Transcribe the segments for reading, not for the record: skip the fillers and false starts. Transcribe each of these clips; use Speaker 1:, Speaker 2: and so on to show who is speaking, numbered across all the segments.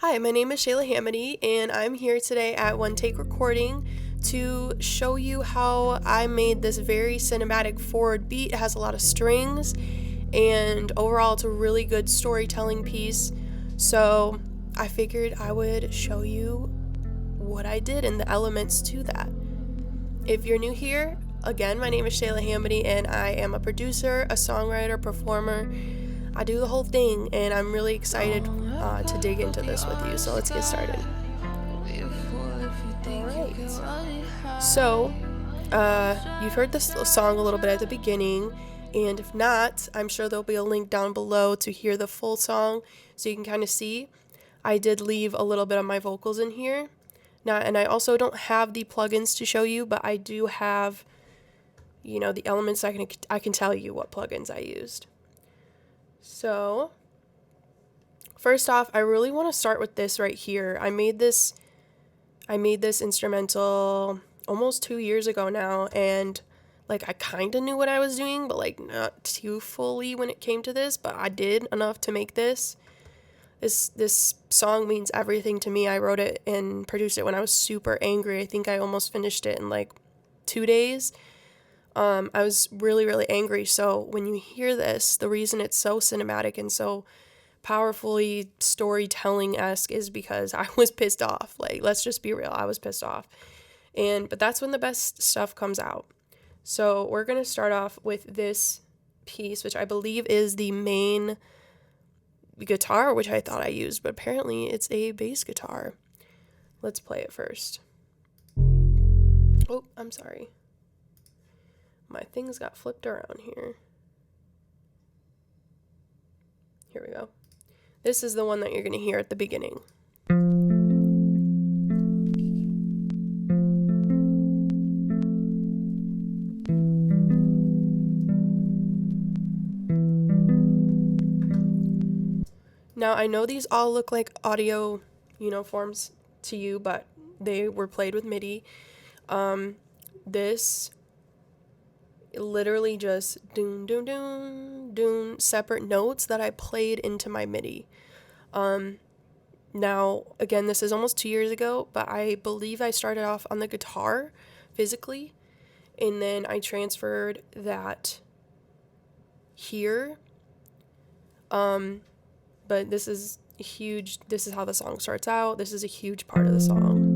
Speaker 1: Hi, my name is Shayla Hamady, and I'm here today at One Take Recording to show you how I made this very cinematic forward beat. It has a lot of strings, and overall, it's a really good storytelling piece. So, I figured I would show you what I did and the elements to that. If you're new here, again, my name is Shayla Hamady, and I am a producer, a songwriter, performer. I do the whole thing, and I'm really excited to dig into this with you. So let's get started. Alright. So, you've heard this song a little bit at the beginning, and if not, I'm sure there'll be a link down below to hear the full song so you can kind of see. I did leave a little bit of my vocals in here. Now, and I also don't have the plugins to show you, but I do have, the elements. I can tell you what plugins I used. So, first off, I really want to start with this right here. I made this instrumental almost 2 years ago now, and I kind of knew what I was doing, but not too fully when it came to this, but I did enough to make this. This song means everything to me. I wrote it and produced it when I was super angry. I think I almost finished it in 2 days. I was really, really angry. So when you hear this, the reason it's so cinematic and so powerfully storytelling-esque is because I was pissed off. Let's just be real. I was pissed off. But that's when the best stuff comes out. So we're going to start off with this piece, which I believe is the main guitar, which I thought I used, but apparently it's a bass guitar. Let's play it first. Oh, I'm sorry. My things got flipped around here. Here we go. This is the one that you're going to hear at the beginning. Now, I know these all look like audio, forms to you, but they were played with MIDI. This literally just doon, doon, doon, doon, separate notes that I played into my MIDI. Now, again, this is almost 2 years ago, but I believe I started off on the guitar physically, and then I transferred that here. But this is huge. This is how the song starts out. This is a huge part of the song.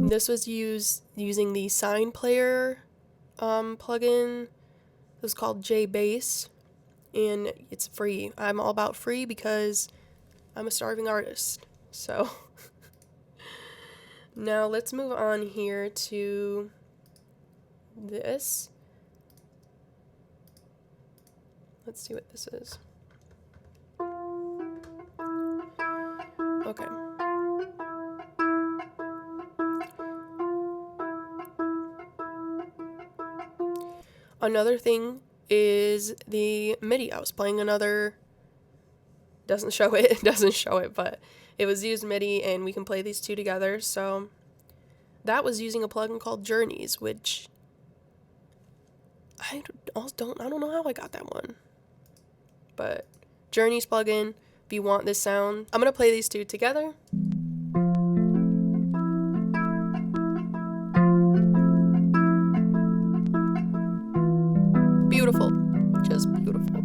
Speaker 1: This was using the Sign Player plugin. It was called J-Bass, and it's free. I'm all about free because I'm a starving artist. So now let's move on here to this. Let's see what this is. Okay. Another thing is the MIDI. I was playing another, doesn't show it, but it was used MIDI, and we can play these two together. So that was using a plugin called Journeys, which I don't know how I got that one. But Journeys plugin, if you want this sound. I'm going to play these two together. Beautiful. Just beautiful.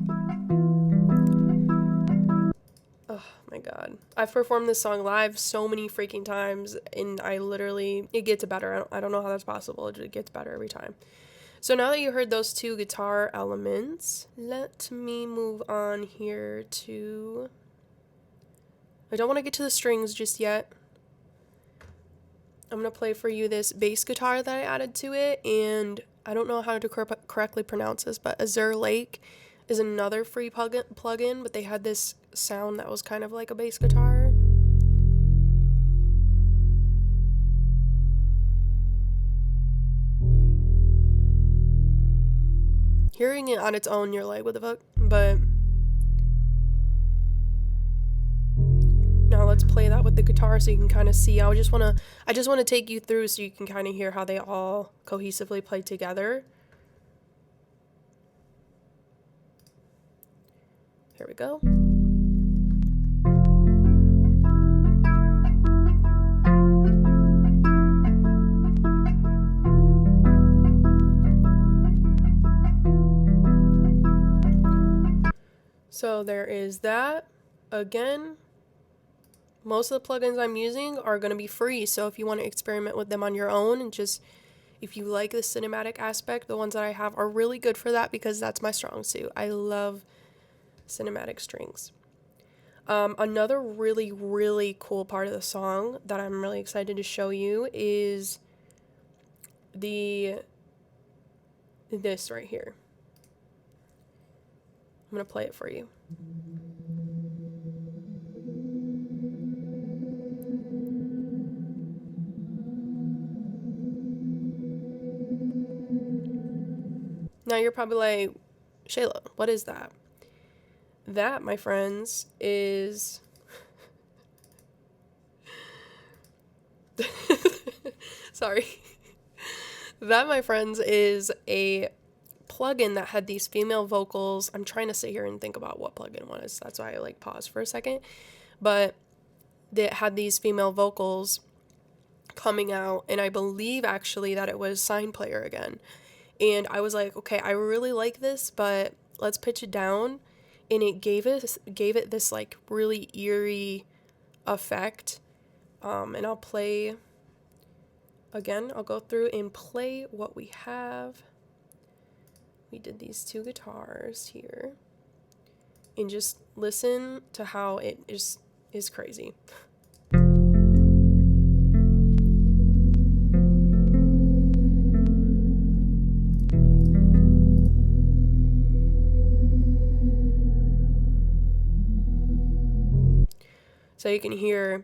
Speaker 1: Oh my god. I've performed this song live so many freaking times, and it gets better. I don't know how that's possible. It gets better every time. So now that you heard those two guitar elements, let me move on here to... I don't want to get to the strings just yet. I'm going to play for you this bass guitar that I added to it, and I don't know how to correctly pronounce this, but Azure Lake is another free plugin, but they had this sound that was kind of like a bass guitar. Hearing it on its own, you're like, what the fuck? But now let's play that with the guitar so you can kind of see. I just want to take you through so you can kind of hear how they all cohesively play together. Here we go. So there is that. Again, most of the plugins I'm using are going to be free, so if you want to experiment with them on your own and just if you like the cinematic aspect, the ones that I have are really good for that because that's my strong suit. I love cinematic strings. Another really, really cool part of the song that I'm really excited to show you is this right here. I'm going to play it for you. Now you're probably like, Shayla, what is that? That, my friends, is... Sorry. That, my friends, is a plugin that had these female vocals. I'm trying to sit here and think about what plugin was. That's why I like paused for a second. But it had these female vocals coming out, and I believe actually that it was Sign Player again. And I was like, okay, I really like this, but let's pitch it down. And it gave it this like really eerie effect. And I'll play again. I'll go through and play what we have. We did these two guitars here, and just listen to how it is crazy. So you can hear,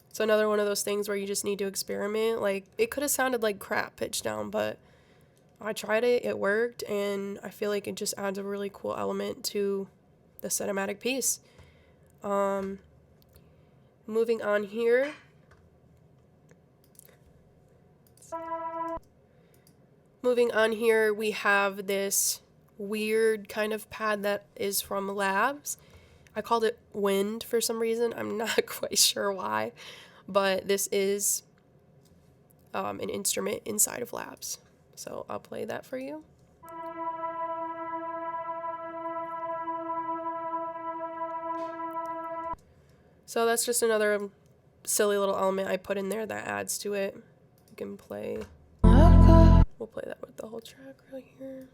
Speaker 1: it's another one of those things where you just need to experiment. Like, it could have sounded like crap pitched down, but I tried it, it worked, and I feel like it just adds a really cool element to the cinematic piece. Moving on here. Moving on here, we have this weird kind of pad that is from Labs. I called it Wind for some reason. I'm not quite sure why, but this is an instrument inside of Labs. So I'll play that for you. So that's just another silly little element I put in there that adds to it. You can play. We'll play that with the whole track right here.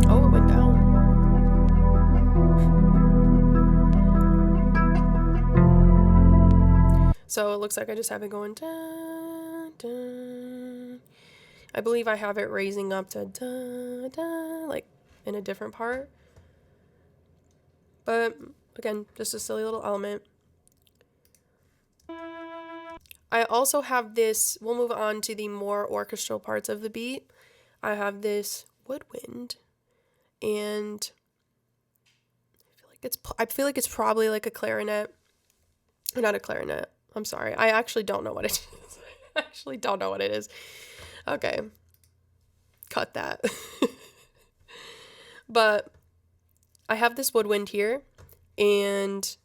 Speaker 1: Oh, it went down. So it looks like I just have it going dun, dun. I believe I have it raising up to dun, dun, like in a different part. But again, just a silly little element. I also have this, we'll move on to the more orchestral parts of the beat. I have this woodwind, and I feel like it's probably like a clarinet. Not a clarinet. I'm sorry. I actually don't know what it is. I actually don't know what it is. Okay. Cut that. But I have this woodwind here, and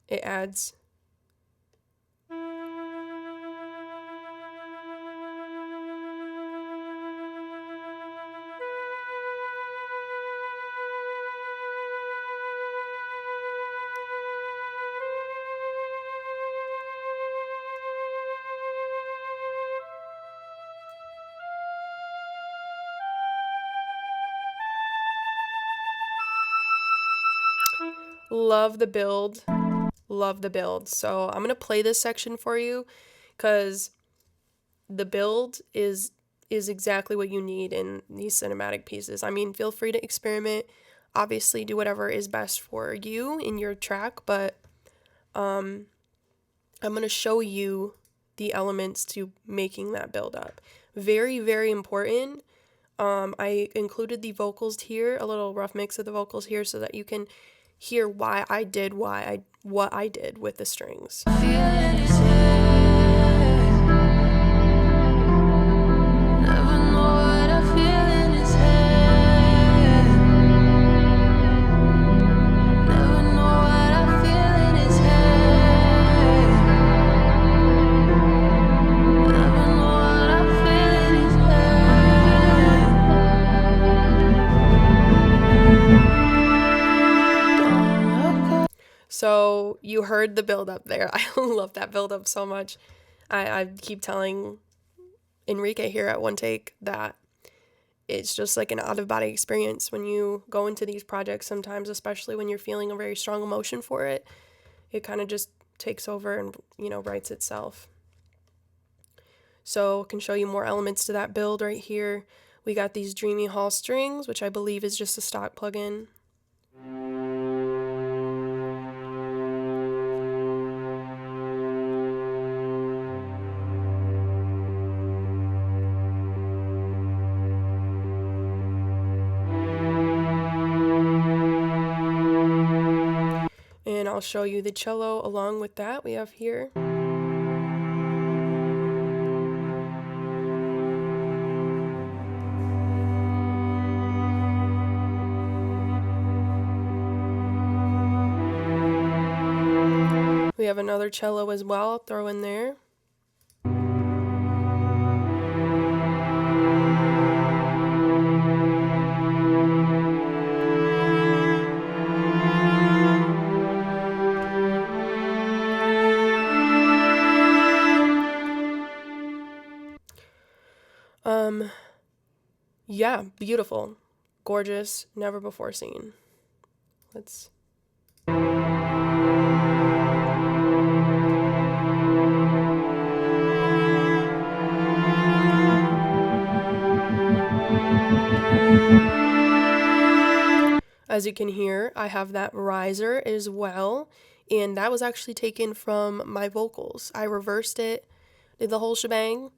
Speaker 1: it adds. Love the build. Love the build. So I'm going to play this section for you because the build is exactly what you need in these cinematic pieces. I mean, feel free to experiment. Obviously, do whatever is best for you in your track, but I'm going to show you the elements to making that build up. Very, very important. I included the vocals here, a little rough mix of the vocals here so that you can hear why I did what I did with the strings. you heard the build up there. I love that build up so much. I keep telling Enrique here at One Take that it's just like an out of body experience when you go into these projects sometimes, especially when you're feeling a very strong emotion for it. It kind of just takes over and, writes itself. So I can show you more elements to that build right here. We got these Dreamy Hall strings, which I believe is just a stock plugin. And I'll show you the cello along with that we have here. We have another cello as well, I'll throw in there. Yeah, beautiful, gorgeous, never before seen. Let's... As you can hear, I have that riser as well, and that was actually taken from my vocals. I reversed it, did the whole shebang,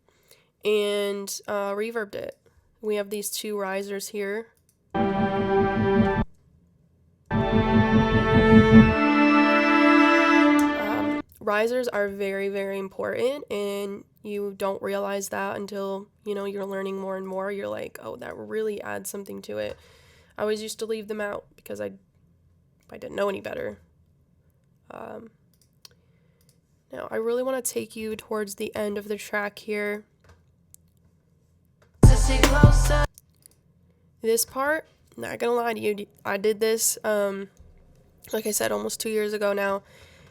Speaker 1: and reverbed it. We have these two risers here. Risers are very, very important, and you don't realize that until, you're learning more and more. You're like, oh, that really adds something to it. I always used to leave them out because I didn't know any better. Now, I really want to take you towards the end of the track here. This part, not gonna lie to you, I did this, like I said, almost 2 years ago now.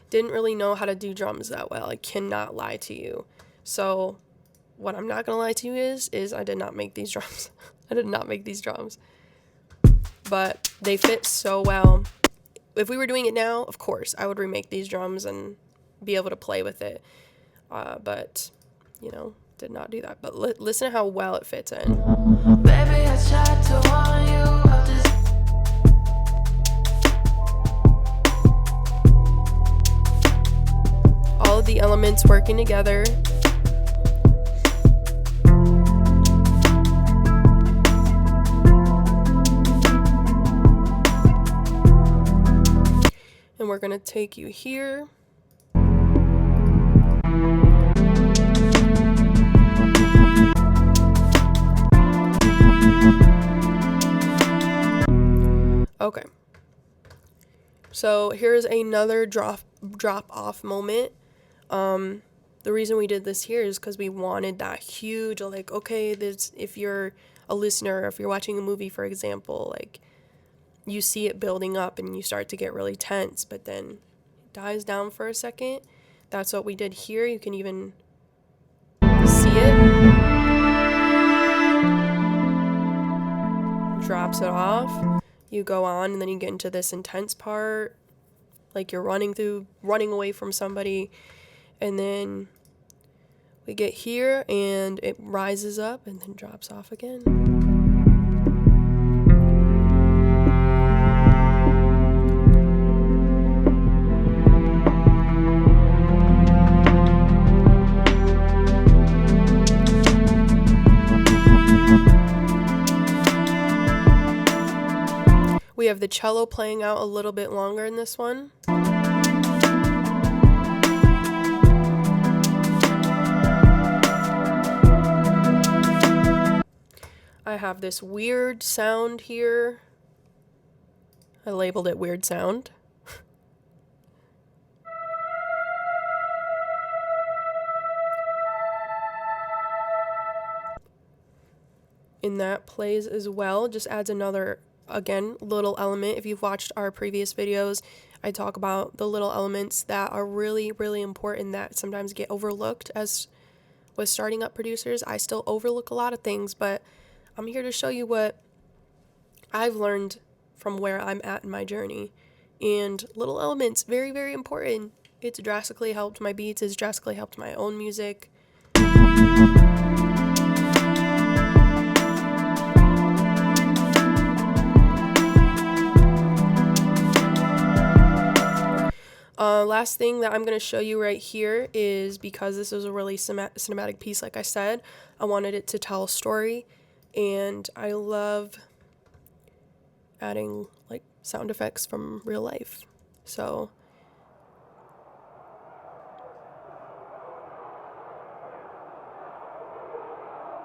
Speaker 1: Didn't really know how to do drums that well. I cannot lie to you. So what I'm not gonna lie to you is I did not make these drums. I did not make these drums. But they fit so well. If we were doing it now, of course, I would remake these drums and be able to play with it. But, did not do that. But listen to how well it fits in. Baby, I tried to warn you of this. All of the elements working together. And we're going to take you here. Okay. So here's another drop off moment. The reason we did this here is because we wanted that huge, like, okay, this, if you're a listener, if you're watching a movie, for example, like, you see it building up and you start to get really tense, but then it dies down for a second. That's what we did here. You can even see it. Drops it off. You go on and then you get into this intense part, like you're running away from somebody, and then we get here and it rises up and then drops off again. We have the cello playing out a little bit longer in this one. I have this weird sound here. I labeled it weird sound. And that plays as well, just adds another again, little element. If you've watched our previous videos, I talk about the little elements that are really, really important that sometimes get overlooked as with starting up producers. I still overlook a lot of things, but I'm here to show you what I've learned from where I'm at in my journey. And little elements, very, very important. It's drastically helped my beats, it's drastically helped my own music. Last thing that I'm going to show you right here is, because this is a really cinematic piece, like I said, I wanted it to tell a story, and I love adding like sound effects from real life. So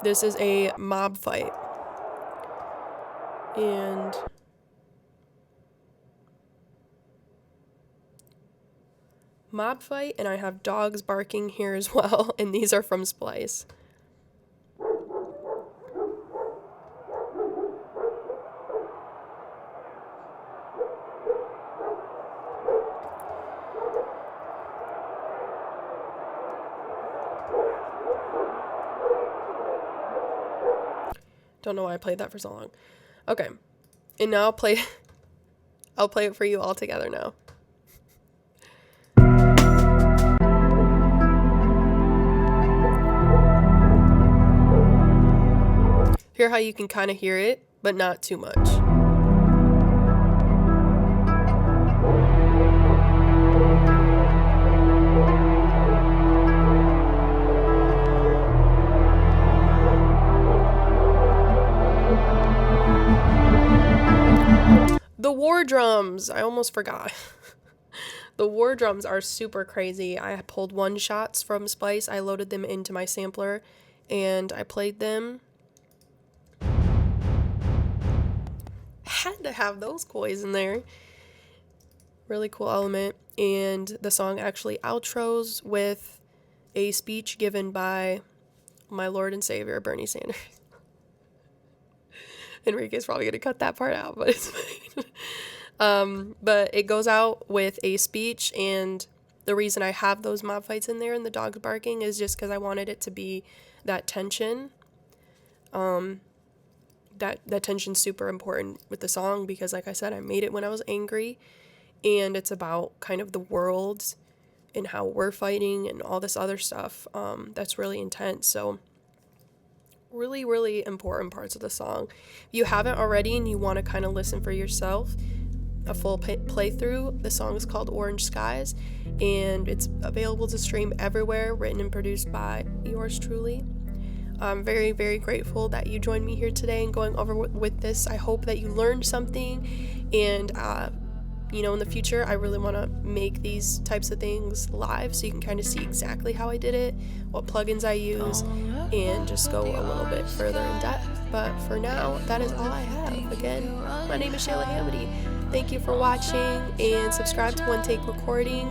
Speaker 1: this is a mob fight, and I have dogs barking here as well, and these are from Splice. Don't know why I played that for so long. Okay, and now I'll play it for you all together now. Hear how you can kind of hear it, but not too much. The war drums, I almost forgot. The war drums are super crazy. I pulled one shots from Splice, I loaded them into my sampler, and I played them. Had to have those coys in there. Really cool element. And the song actually outros with a speech given by my Lord and Savior, Bernie Sanders. Enrique's probably gonna cut that part out, but it's fine. But it goes out with a speech, and the reason I have those mob fights in there and the dogs barking is just because I wanted it to be that tension. That tension's super important with the song, because like I said, I made it when I was angry, and it's about kind of the world and how we're fighting and all this other stuff that's really intense. So really, really important parts of the song. If you haven't already and you want to kind of listen for yourself, a full playthrough, the song is called Orange Skies, and it's available to stream everywhere, written and produced by yours truly. I'm very, very grateful that you joined me here today and going over with this. I hope that you learned something, and in the future I really want to make these types of things live so you can kind of see exactly how I did it, what plugins I use, and just go a little bit further in depth. But for now, that is all I have. Again, my name is Shayla Hamady. Thank you for watching, and subscribe to One Take Recording,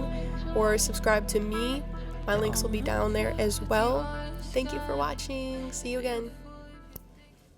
Speaker 1: or subscribe to me. My links will be down there as well. Thank you for watching. See you again.